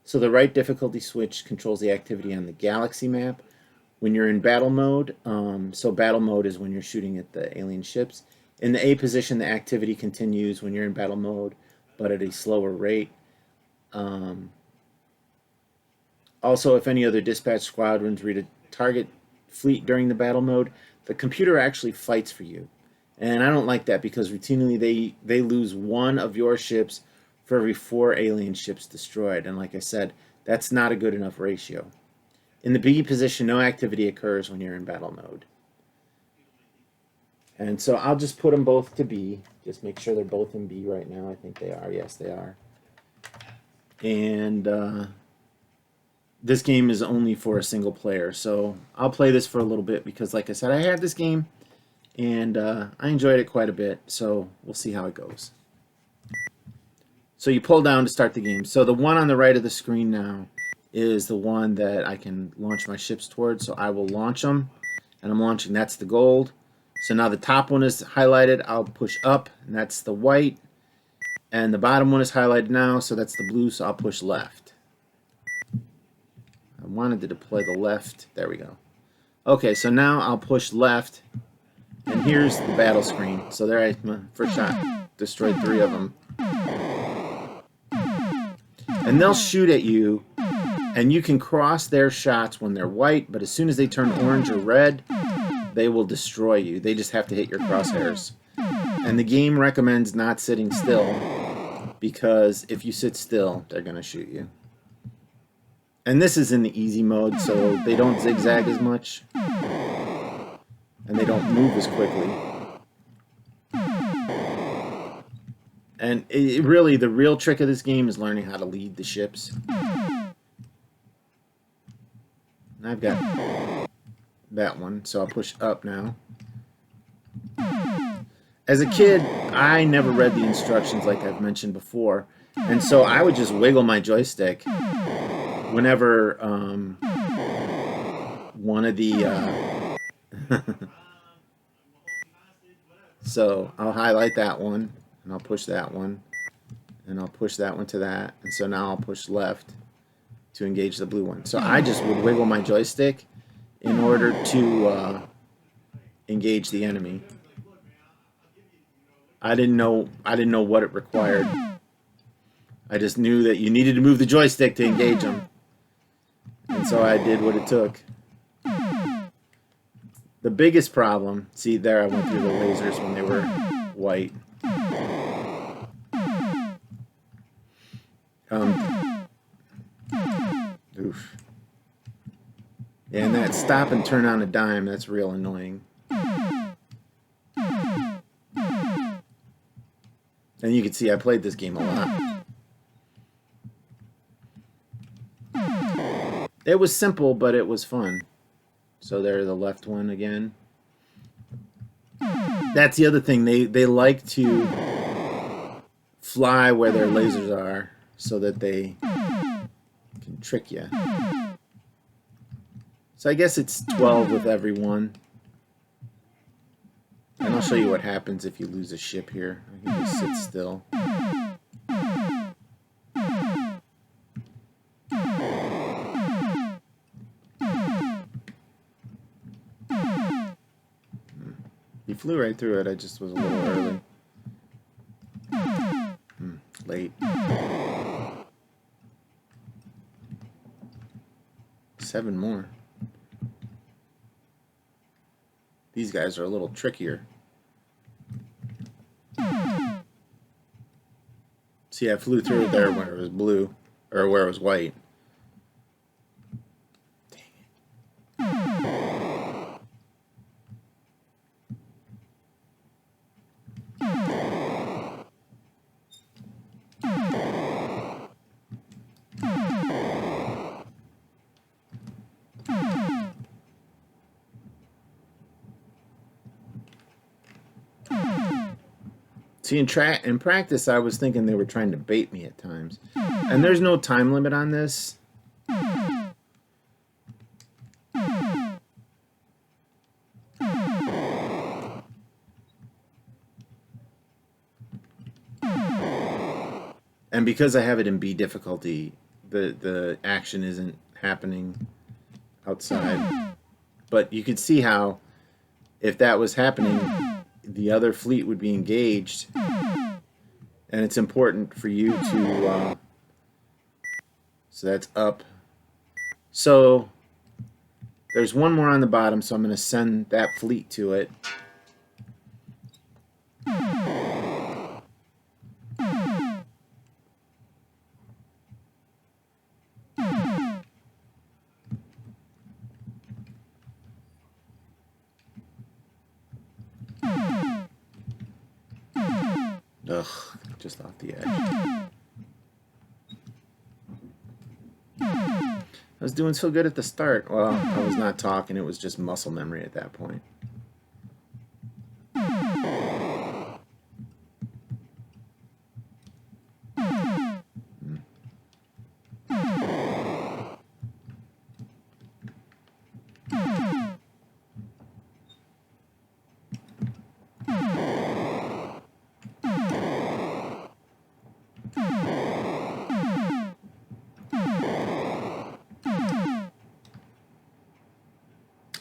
[SPEAKER 1] So the right difficulty switch controls the activity on the galaxy map. When you're in battle mode, so battle mode is when you're shooting at the alien ships. In the A position, the activity continues when you're in battle mode, but at a slower rate. Also, if any other dispatch squadrons reach a target fleet during the battle mode, the computer actually fights for you. And I don't like that because routinely they lose 1 of your ships for every 4 alien ships destroyed. And like I said, that's not a good enough ratio. In the B position, no activity occurs when you're in battle mode. And so I'll just put them both to B. Just make sure they're both in B right now. I think they are. Yes, they are. And this game is only for a single player. So I'll play this for a little bit because, like I said, I had this game. And I enjoyed it quite a bit, so we'll see how it goes. So you pull down to start the game. So the one on the right of the screen now is the one that I can launch my ships towards. So I will launch them, and I'm launching. That's the gold. So now the top one is highlighted. I'll push up, and that's the white. And the bottom one is highlighted now, so that's the blue, so I'll push left. I wanted to deploy the left. There we go. Okay, so now I'll push left. And here's the battle screen. So there, my first shot destroyed 3 of them. And they'll shoot at you, and you can cross their shots when they're white, but as soon as they turn orange or red, they will destroy you. They just have to hit your crosshairs. And the game recommends not sitting still, because if you sit still, they're going to shoot you. And this is in the easy mode, so they don't zigzag as much. And they don't move as quickly. And really, the real trick of this game is learning how to lead the ships. And I've got that one, so I'll push up now. As a kid, I never read the instructions like I've mentioned before. And so I would just wiggle my joystick whenever one of the... So I'll highlight that one, and I'll push that one, and I'll push that one to that, and so now I'll push left to engage the blue one. So I just would wiggle my joystick in order to engage the enemy. I didn't know what it required. I just knew that you needed to move the joystick to engage them, and so I did what it took. The biggest problem, see there, I went through the lasers when they were white. Oof. Yeah, and that stop and turn on a dime, that's real annoying. And you can see I played this game a lot. It was simple, but it was fun. So there's the left one again. That's the other thing. They like to fly where their lasers are so that they can trick you. So I guess it's 12 with every one. And I'll show you what happens if you lose a ship here. I can just sit still. He flew right through it. I just was a little early. Late. 7 more. These guys are a little trickier. See, I flew through it there where it was blue, or where it was white. Dang See, in practice, I was thinking they were trying to bait me at times. And there's no time limit on this. And because I have it in B difficulty, the action isn't happening outside. But you could see how, if that was happening, the other fleet would be engaged, and it's important for you to so that's up. So there's one more on the bottom, so I'm going to send that fleet to it. Ugh, just off the edge. I was doing so good at the start. Well, I was not talking. It was just muscle memory at that point.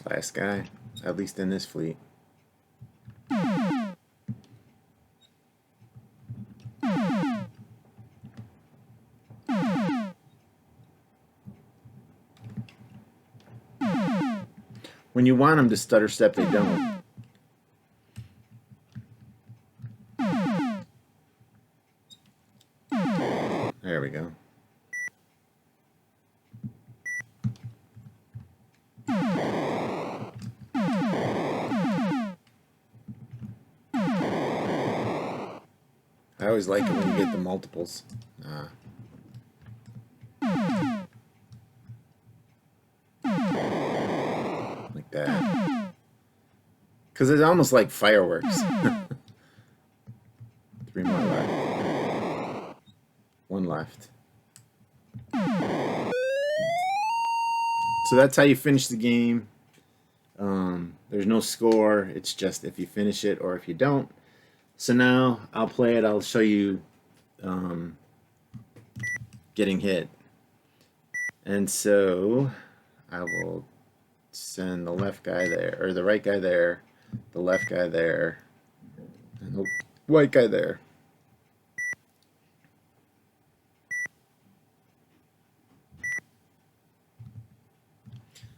[SPEAKER 1] Last guy, at least in this fleet. When you want them to stutter step, they don't. There we go. I always like it when you get the multiples. Like that. Because it's almost like fireworks. 3 more left. 1 left. So that's how you finish the game. There's no score. It's just if you finish it or if you don't. So now I'll play it. I'll show you um, getting hit. And so I will send the left guy there, or the right guy there, the left guy there, and the white guy there.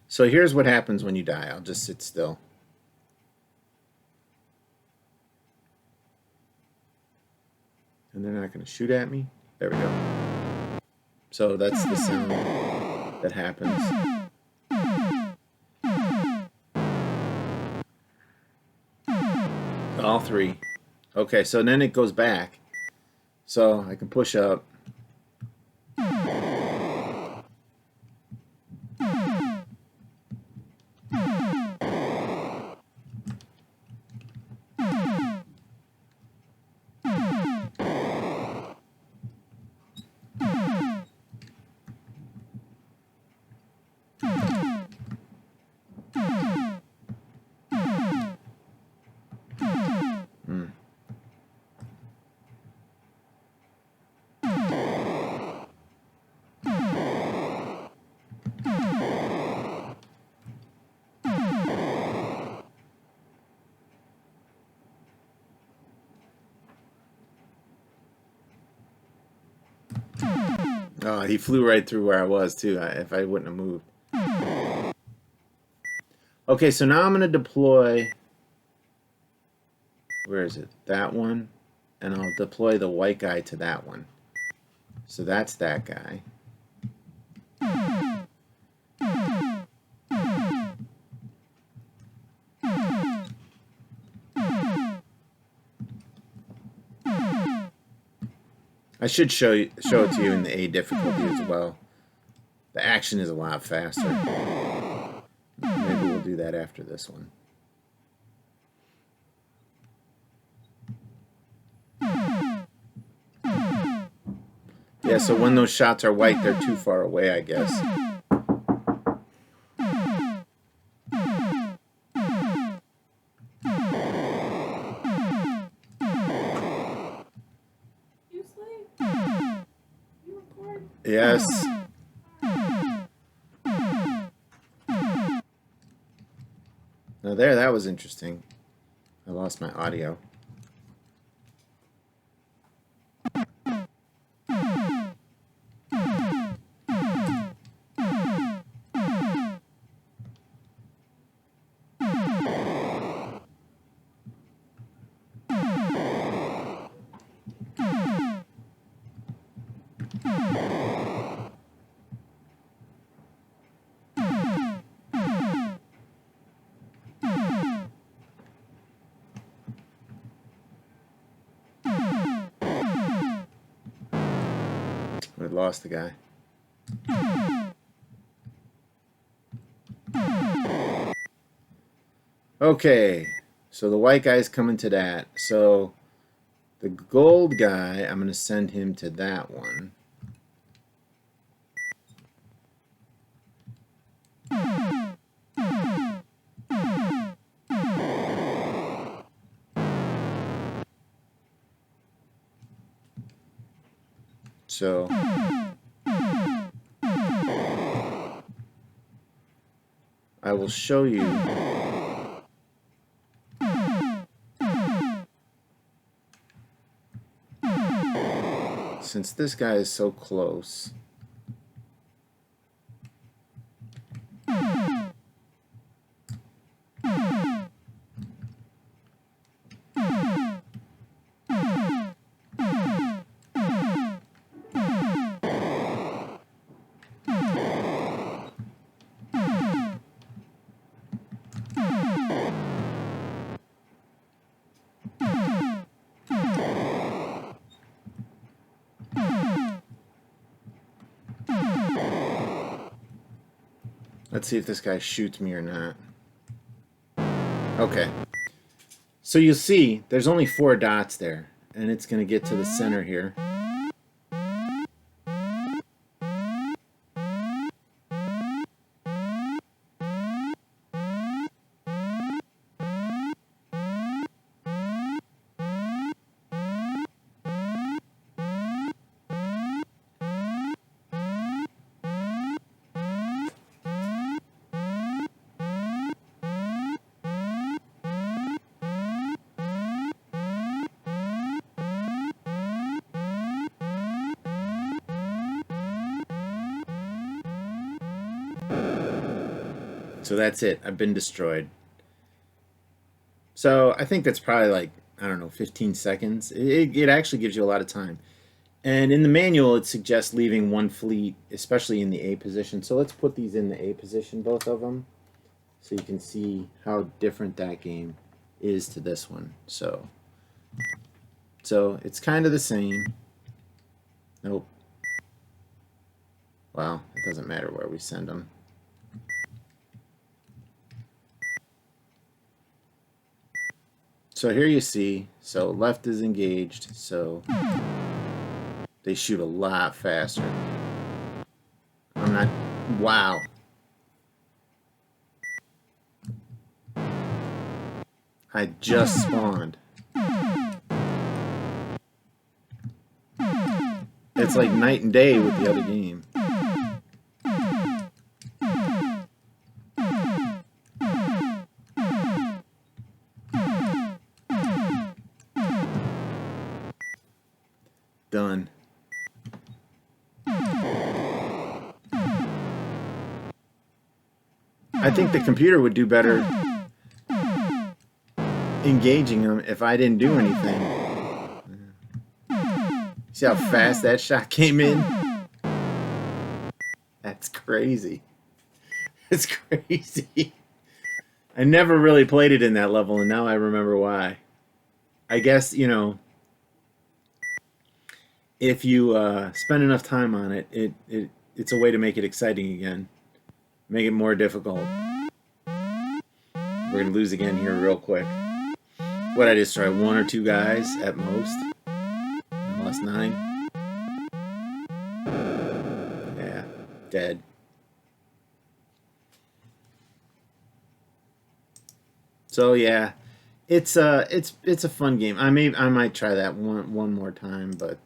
[SPEAKER 1] So here's what happens when you die. I'll just sit still. And they're not going to shoot at me. There we go. So that's the sound that happens. All three. Okay, so then it goes back. So I can push up. Oh, he flew right through where I was, too, if I wouldn't have moved. Okay, so now I'm going to deploy... Where is it? That one. And I'll deploy the white guy to that one. So that's that guy. I should show it to you in the A difficulty as well. The action is a lot faster. Maybe we'll do that after this one. Yeah, so when those shots are white, they're too far away, I guess. Yes. Now there, that was interesting. I lost my audio. I lost the guy. Okay, so the white guy's coming to that. So the gold guy, I'm going to send him to that one. So I will show you since this guy is so close. Let's see if this guy shoots me or not. Okay. So you'll see there's only 4 dots there, and it's going to get to the center here. So that's it. I've been destroyed. So I think that's probably like, I don't know, 15 seconds. It actually gives you a lot of time. And in the manual, it suggests leaving one fleet, especially in the A position. So let's put these in the A position, both of them, so you can see how different that game is to this one. So it's kind of the same. Nope. Well, it doesn't matter where we send them. So here you see, so left is engaged, so they shoot a lot faster. I'm not, wow. I just spawned. It's like night and day with the other game. Done. I think the computer would do better engaging them if I didn't do anything. See how fast that shot came in? That's crazy. It's crazy. I never really played it in that level, and now I remember why. I guess, you know, if you spend enough time on it, it's a way to make it exciting again. Make it more difficult. We're going to lose again here real quick. What, I just try one or two guys at most? I lost 9. Yeah, dead. So yeah, it's a fun game. I might try that one more time, but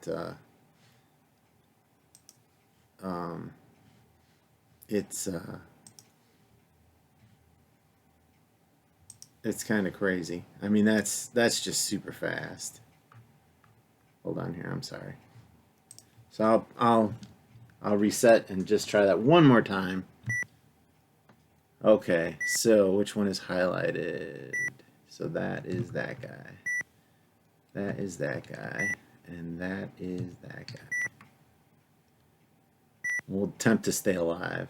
[SPEAKER 1] it's kind of crazy. I mean, that's just super fast. Hold on here. I'm sorry. So I'll reset and just try that one more time. Okay, so which one is highlighted? So that is that guy. That is that guy. And that is that guy. We'll attempt to stay alive.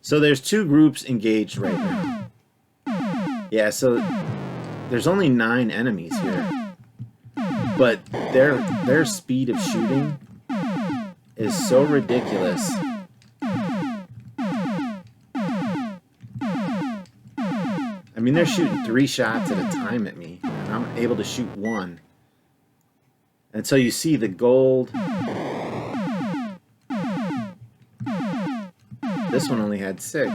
[SPEAKER 1] So there's 2 groups engaged right now. Yeah, so there's only 9 enemies here. But their speed of shooting is so ridiculous. I mean, they're shooting 3 shots at a time at me, and I'm able to shoot 1. And so you see the gold. This one only had 6.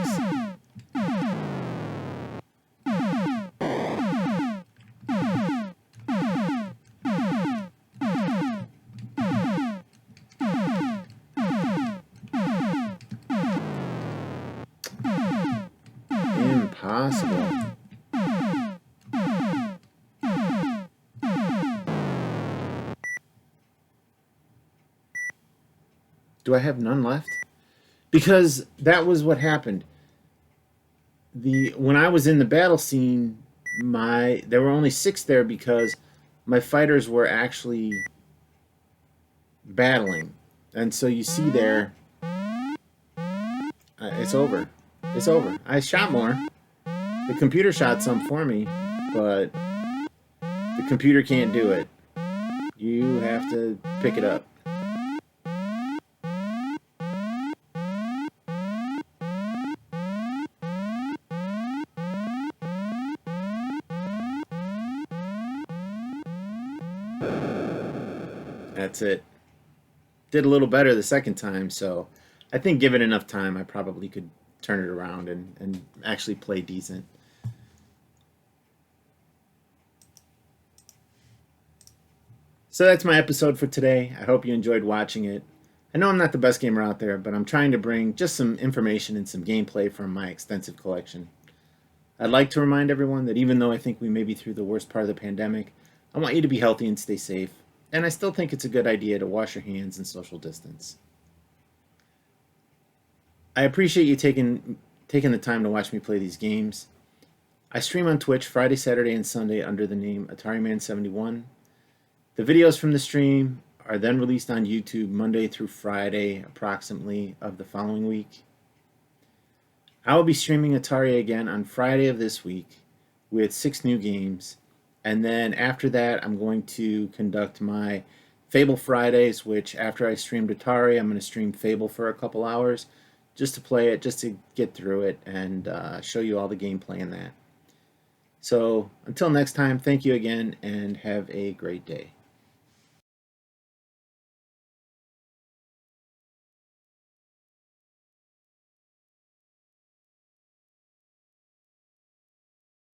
[SPEAKER 1] Impossible. Do I have none left? Because that was what happened. When I was in the battle scene, there were only 6 there because my fighters were actually battling. And so you see there, it's over. It's over. I shot more. The computer shot some for me, but the computer can't do it. You have to pick it up. That's it. Did a little better the second time, so I think given enough time, I probably could turn it around and actually play decent. So that's my episode for today. I hope you enjoyed watching it. I know I'm not the best gamer out there, but I'm trying to bring just some information and some gameplay from my extensive collection. I'd like to remind everyone that even though I think we may be through the worst part of the pandemic, I want you to be healthy and stay safe. and I still think it's a good idea to wash your hands and social distance. I appreciate you taking the time to watch me play these games. I stream on Twitch Friday, Saturday, and Sunday under the name Atari Man 71. The videos from the stream are then released on YouTube Monday through Friday, approximately, of the following week. I will be streaming Atari again on Friday of this week with 6 new games. And then after that, I'm going to conduct my Fable Fridays, which after I streamed Atari, I'm going to stream Fable for a couple hours just to play it, just to get through it and show you all the gameplay in that. So until next time, thank you again and have a great day.